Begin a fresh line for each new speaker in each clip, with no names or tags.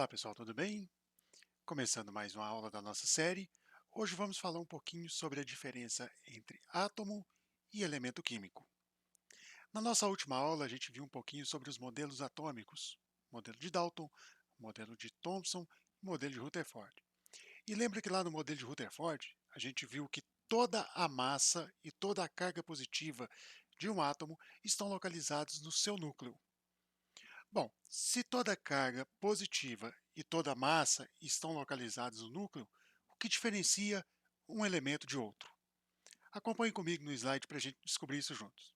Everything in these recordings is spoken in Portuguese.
Olá pessoal, tudo bem? Começando mais uma aula da nossa série, hoje vamos falar um pouquinho sobre a diferença entre átomo e elemento químico. Na nossa última aula, a gente viu um pouquinho sobre os modelos atômicos, modelo de Dalton, modelo de Thomson e modelo de Rutherford. E lembra que lá no modelo de Rutherford, a gente viu que toda a massa e toda a carga positiva de um átomo estão localizados no seu núcleo. Bom, se toda a carga positiva e toda a massa estão localizados no núcleo, o que diferencia um elemento de outro? Acompanhe comigo no slide para a gente descobrir isso juntos.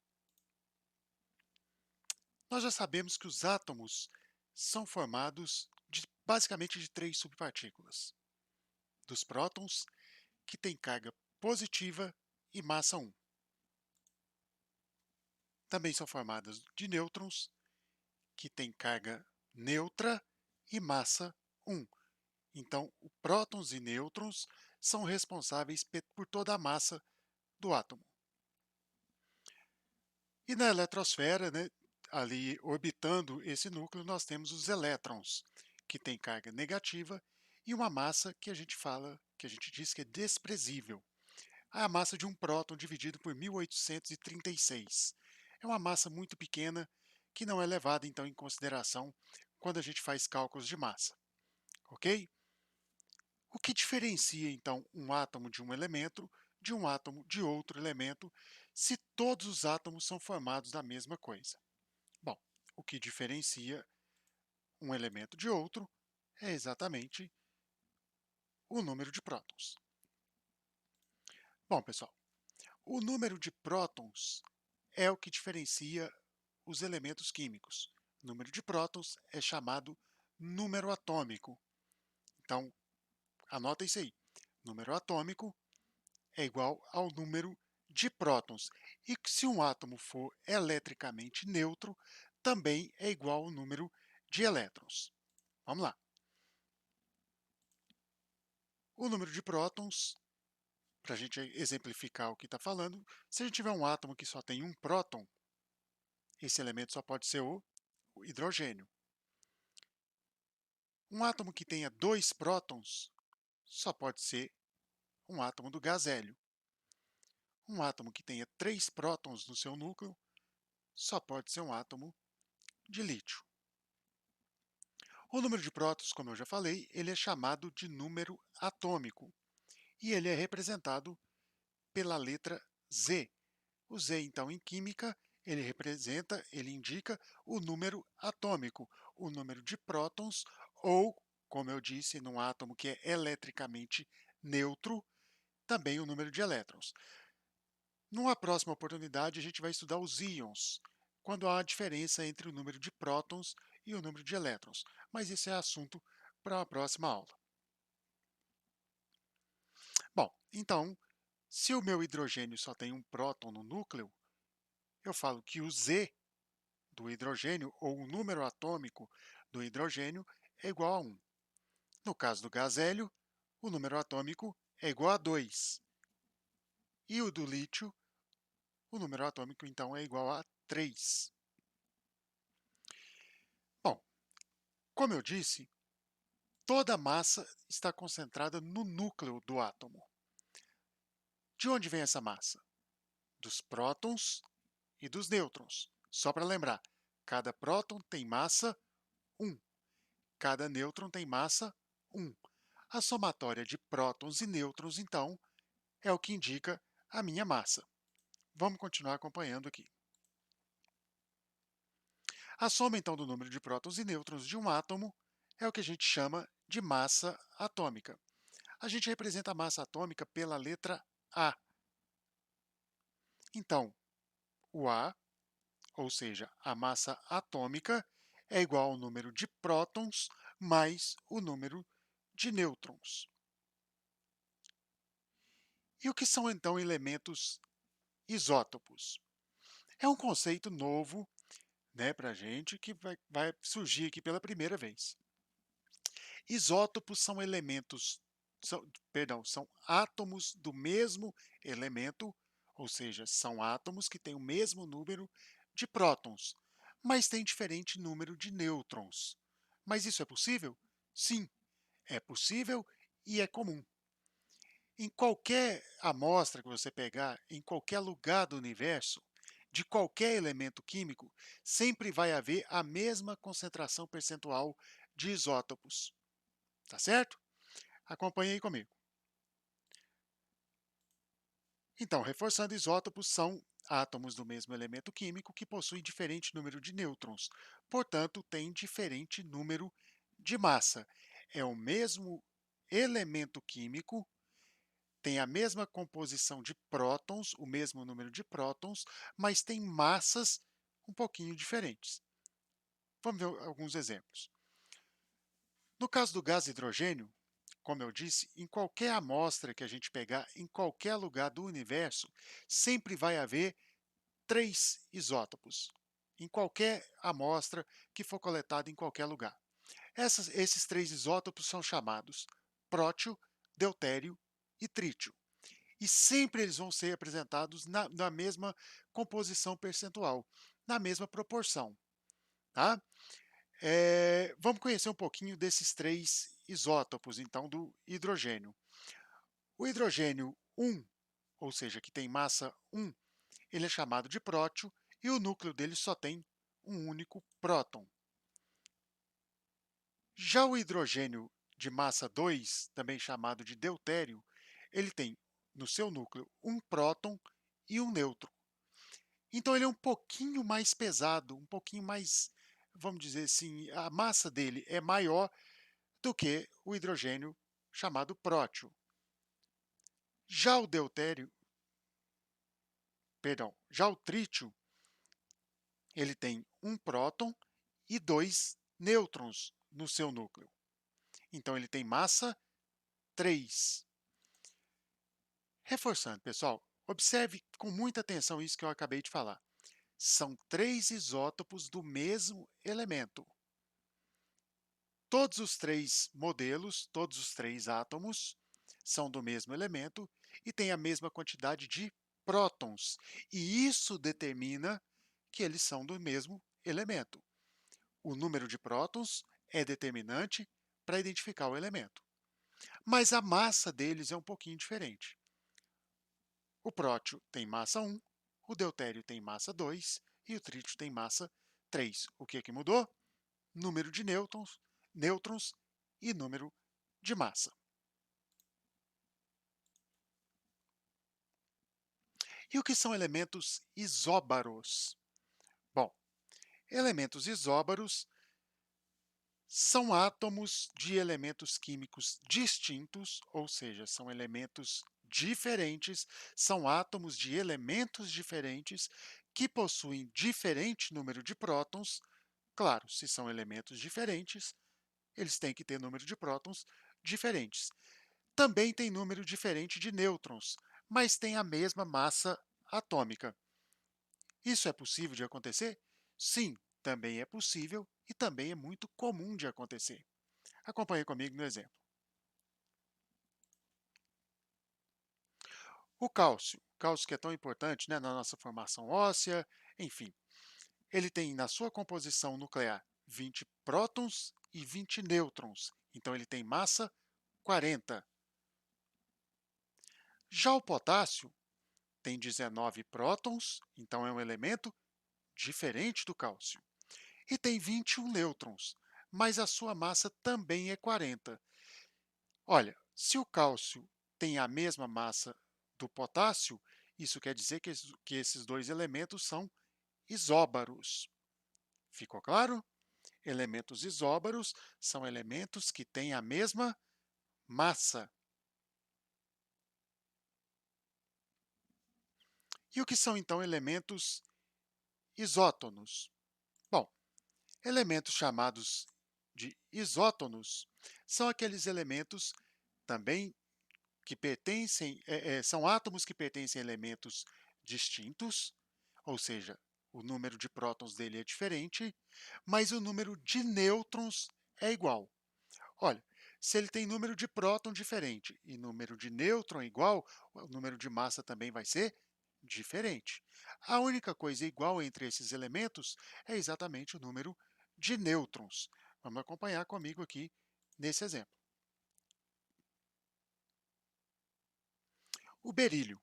Nós já sabemos que os átomos são formados basicamente de três subpartículas. Dos prótons, que têm carga positiva e massa 1. Também são formadas de nêutrons, que têm carga neutra e massa 1. Então, prótons e nêutrons são responsáveis por toda a massa do átomo. E na eletrosfera, né, ali orbitando esse núcleo, nós temos os elétrons, que têm carga negativa e uma massa que a gente fala, que a gente diz que é desprezível. A massa de um próton dividido por 1836. É uma massa muito pequena que não é levada, então, em consideração quando a gente faz cálculos de massa. Ok? O que diferencia, então, um átomo de um elemento de um átomo de outro elemento, se todos os átomos são formados da mesma coisa? Bom, o que diferencia um elemento de outro é exatamente o número de prótons. Bom, pessoal, o número de prótons é o que diferencia os elementos químicos. O número de prótons é chamado número atômico. Então, anota isso aí. Número atômico é igual ao número de prótons. E se um átomo for eletricamente neutro, também é igual ao número de elétrons. Vamos lá. O número de prótons, para a gente exemplificar o que está falando, se a gente tiver um átomo que só tem um próton, esse elemento só pode ser o hidrogênio. Um átomo que tenha dois prótons só pode ser um átomo do gás hélio. Um átomo que tenha três prótons no seu núcleo só pode ser um átomo de lítio. O número de prótons, como eu já falei, ele é chamado de número atômico e ele é representado pela letra Z. O Z, então, em química, ele indica o número atômico, o número de prótons ou, como eu disse, num átomo que é eletricamente neutro, também o número de elétrons. Numa próxima oportunidade, a gente vai estudar os íons, quando há a diferença entre o número de prótons e o número de elétrons, mas isso é assunto para a próxima aula. Bom, então, se o meu hidrogênio só tem um próton no núcleo, eu falo que o Z do hidrogênio, ou o número atômico do hidrogênio, é igual a 1. No caso do gás hélio, o número atômico é igual a 2. E o do lítio, o número atômico, então, é igual a 3. Bom, como eu disse, toda a massa está concentrada no núcleo do átomo. De onde vem essa massa? Dos prótons e dos nêutrons. Só para lembrar, cada próton tem massa 1, cada nêutron tem massa 1. A somatória de prótons e nêutrons, então, é o que indica a minha massa. Vamos continuar acompanhando aqui. A soma, então, do número de prótons e nêutrons de um átomo é o que a gente chama de massa atômica. A gente representa a massa atômica pela letra A. Então, o A, ou seja, a massa atômica, é igual ao número de prótons mais o número de nêutrons. E o que são, então, elementos isótopos? É um conceito novo, né, para a gente, que vai surgir aqui pela primeira vez. Isótopos são elementos, são átomos do mesmo elemento, ou seja, são átomos que têm o mesmo número de prótons, mas têm diferente número de nêutrons. Mas isso é possível? Sim, é possível e é comum. Em qualquer amostra que você pegar, em qualquer lugar do universo, de qualquer elemento químico, sempre vai haver a mesma concentração percentual de isótopos. Tá certo? Acompanhe aí comigo. Então, reforçando, isótopos são átomos do mesmo elemento químico que possuem diferente número de nêutrons, portanto, têm diferente número de massa. É o mesmo elemento químico, tem a mesma composição de prótons, o mesmo número de prótons, mas tem massas um pouquinho diferentes. Vamos ver alguns exemplos. No caso do gás hidrogênio, como eu disse, em qualquer amostra que a gente pegar, em qualquer lugar do universo, sempre vai haver três isótopos, em qualquer amostra que for coletada em qualquer lugar. Esses três isótopos são chamados prótio, deutério e trítio. E sempre eles vão ser apresentados na mesma composição percentual, na mesma proporção. Tá? Vamos conhecer um pouquinho desses três isótopos, então, do hidrogênio. O hidrogênio 1, ou seja, que tem massa 1, ele é chamado de prótio e o núcleo dele só tem um único próton. Já o hidrogênio de massa 2, também chamado de deutério, ele tem no seu núcleo um próton e um nêutron. Então ele é um pouquinho mais pesado, um pouquinho mais, vamos dizer assim, a massa dele é maior do que o hidrogênio chamado prótio. Já o deutério, perdão, já o trítio, ele tem um próton e dois nêutrons no seu núcleo. Então ele tem massa 3. Reforçando, pessoal, observe com muita atenção isso que eu acabei de falar. São três isótopos do mesmo elemento. Todos os três modelos, todos os três átomos, são do mesmo elemento e têm a mesma quantidade de prótons. E isso determina que eles são do mesmo elemento. O número de prótons é determinante para identificar o elemento. Mas a massa deles é um pouquinho diferente. O prótio tem massa 1, o deutério tem massa 2 e o trítio tem massa 3. O que mudou? Número de nêutrons e número de massa. E o que são elementos isóbaros? Bom, elementos isóbaros são átomos de elementos químicos distintos, ou seja, são elementos diferentes, são átomos de elementos diferentes que possuem diferente número de prótons. Claro, se são elementos diferentes, eles têm que ter número de prótons diferentes. Também tem número diferente de nêutrons, mas tem a mesma massa atômica. Isso é possível de acontecer? Sim, também é possível e também é muito comum de acontecer. Acompanhe comigo no exemplo. O cálcio que é tão importante, né, na nossa formação óssea, enfim, ele tem na sua composição nuclear 20 prótons e 20 nêutrons, então ele tem massa 40. Já o potássio tem 19 prótons, então é um elemento diferente do cálcio, e tem 21 nêutrons, mas a sua massa também é 40. Olha, se o cálcio tem a mesma massa do potássio, isso quer dizer que esses dois elementos são isóbaros. Ficou claro? Elementos isóbaros são elementos que têm a mesma massa. E o que são então elementos isótonos? Bom, elementos chamados de isótonos são aqueles elementos também que pertencem, são átomos que pertencem a elementos distintos, ou seja, o número de prótons dele é diferente, mas o número de nêutrons é igual. Olha, se ele tem número de próton diferente e número de nêutron igual, o número de massa também vai ser diferente. A única coisa igual entre esses elementos é exatamente o número de nêutrons. Vamos acompanhar comigo aqui nesse exemplo. O berílio,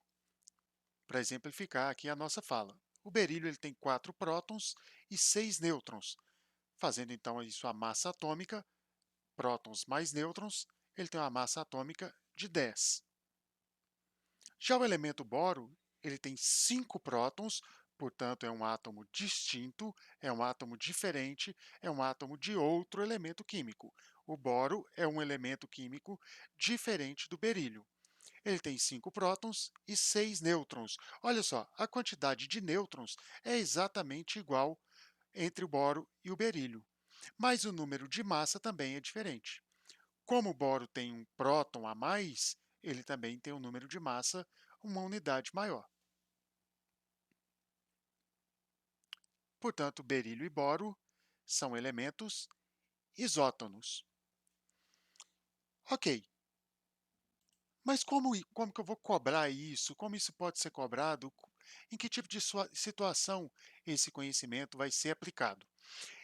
para exemplificar aqui a nossa fala. O berílio ele tem 4 prótons e 6 nêutrons, fazendo então aí sua massa atômica, prótons mais nêutrons, ele tem uma massa atômica de 10. Já o elemento boro, ele tem 5 prótons, portanto é um átomo distinto, é um átomo diferente, é um átomo de outro elemento químico. O boro é um elemento químico diferente do berílio. Ele tem 5 prótons e 6 nêutrons. Olha só, a quantidade de nêutrons é exatamente igual entre o boro e o berílio, mas o número de massa também é diferente. Como o boro tem um próton a mais, ele também tem um número de massa, uma unidade maior. Portanto, berílio e boro são elementos isótonos. Ok, mas como que eu vou cobrar isso? Como isso pode ser cobrado? Em que tipo de situação esse conhecimento vai ser aplicado?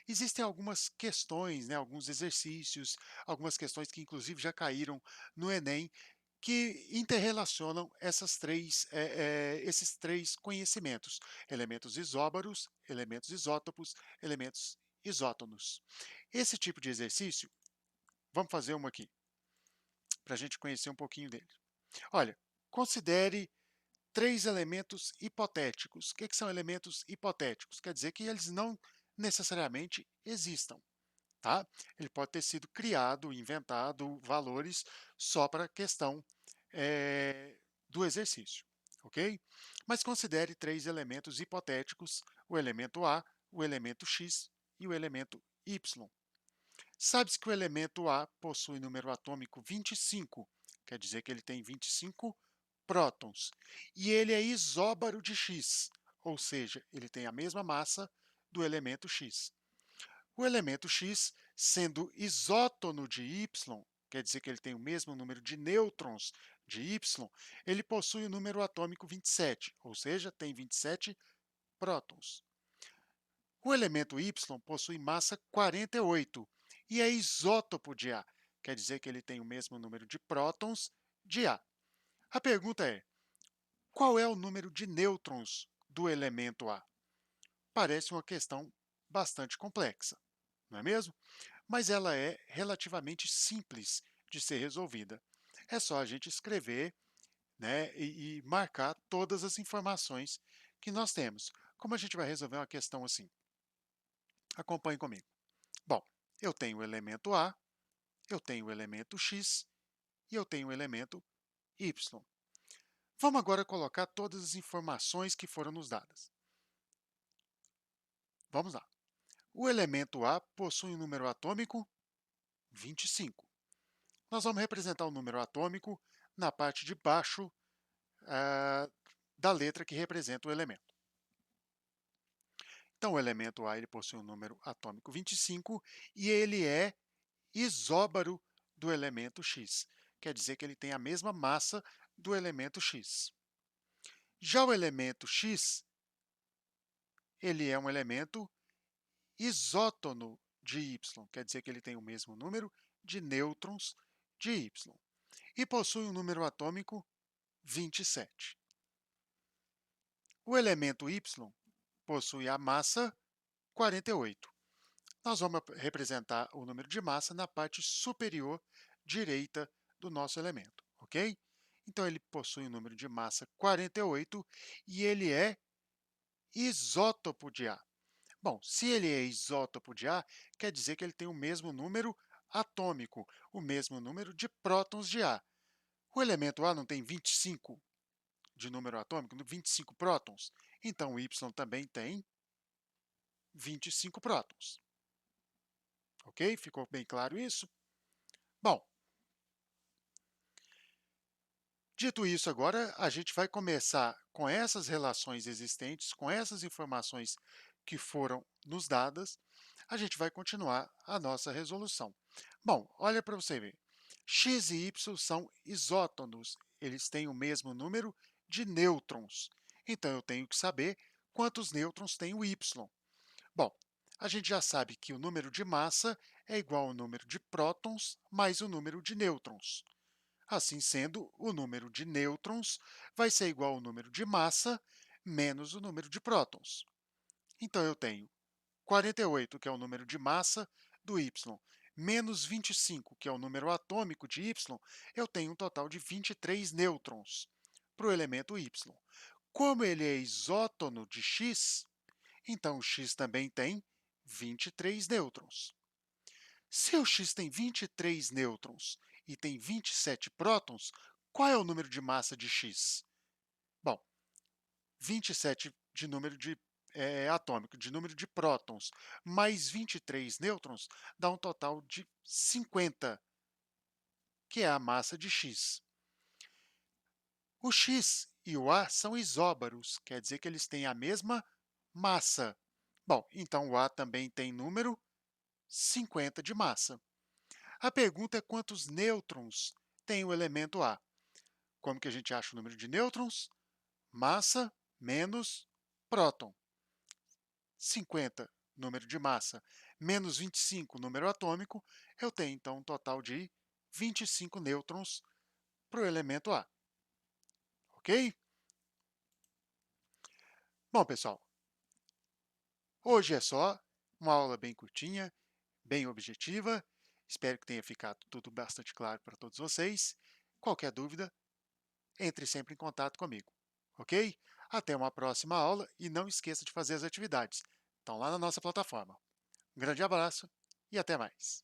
Existem algumas questões, né, alguns exercícios, algumas questões que inclusive já caíram no Enem, que interrelacionam esses três conhecimentos: elementos isóbaros, elementos isótopos, elementos isótonos. Esse tipo de exercício, vamos fazer uma aqui, para a gente conhecer um pouquinho dele. Olha, considere três elementos hipotéticos. O que são elementos hipotéticos? Quer dizer que eles não necessariamente existam. Tá? Ele pode ter sido criado, inventado valores só para a questão do exercício, ok? Mas considere três elementos hipotéticos: o elemento A, o elemento X e o elemento Y. Sabe-se que o elemento A possui número atômico 25, quer dizer que ele tem 25 prótons, e ele é isóbaro de X, ou seja, ele tem a mesma massa do elemento X. O elemento X, sendo isótono de Y, quer dizer que ele tem o mesmo número de nêutrons de Y, ele possui o número atômico 27, ou seja, tem 27 prótons. O elemento Y possui massa 48 e é isótopo de A, quer dizer que ele tem o mesmo número de prótons de A. A pergunta é: qual é o número de nêutrons do elemento A? Parece uma questão bastante complexa, não é mesmo? Mas ela é relativamente simples de ser resolvida. É só a gente escrever, né, e marcar todas as informações que nós temos. Como a gente vai resolver uma questão assim? Acompanhe comigo. Bom, eu tenho o elemento A, eu tenho o elemento X e eu tenho o elemento Y. Vamos agora colocar todas as informações que foram nos dadas. Vamos lá. O elemento A possui um número atômico 25. Nós vamos representar o número atômico na parte de baixo da letra que representa o elemento. Então, o elemento A ele possui um número atômico 25 e ele é isóbaro do elemento X. Quer dizer que ele tem a mesma massa do elemento X. Já o elemento X, ele é um elemento isótono de Y. Quer dizer que ele tem o mesmo número de nêutrons de Y. E possui um número atômico 27. O elemento Y possui a massa 48. Nós vamos representar o número de massa na parte superior direita do nosso elemento, ok? Então, ele possui um número de massa 48 e ele é isótopo de A. Bom, se ele é isótopo de A, quer dizer que ele tem o mesmo número atômico, o mesmo número de prótons de A. O elemento A não tem 25 de número atômico, 25 prótons? Então, o Y também tem 25 prótons. Ok? Ficou bem claro isso? Bom, dito isso agora, a gente vai começar com essas relações existentes, com essas informações que foram nos dadas, a gente vai continuar a nossa resolução. Bom, olha para você ver. X e Y são isótonos, eles têm o mesmo número de nêutrons. Então, eu tenho que saber quantos nêutrons tem o Y. Bom, a gente já sabe que o número de massa é igual ao número de prótons mais o número de nêutrons. Assim sendo, o número de nêutrons vai ser igual ao número de massa menos o número de prótons. Então, eu tenho 48, que é o número de massa do Y, menos 25, que é o número atômico de Y, eu tenho um total de 23 nêutrons para o elemento Y. Como ele é isótono de X, então o X também tem 23 nêutrons. Se o X tem 23 nêutrons e tem 27 prótons, qual é o número de massa de X? Bom, 27 de número de atômico, de número de prótons, mais 23 nêutrons, dá um total de 50, que é a massa de X. O X e o A são isóbaros, quer dizer que eles têm a mesma massa. Bom, então o A também tem número 50 de massa. A pergunta é quantos nêutrons tem o elemento A. Como que a gente acha o número de nêutrons? Massa menos próton. 50, número de massa, menos 25, número atômico, eu tenho, então, um total de 25 nêutrons para o elemento A. Ok? Bom, pessoal, hoje é só uma aula bem curtinha, bem objetiva. Espero que tenha ficado tudo bastante claro para todos vocês. Qualquer dúvida, entre sempre em contato comigo, ok? Até uma próxima aula e não esqueça de fazer as atividades. Estão lá na nossa plataforma. Um grande abraço e até mais.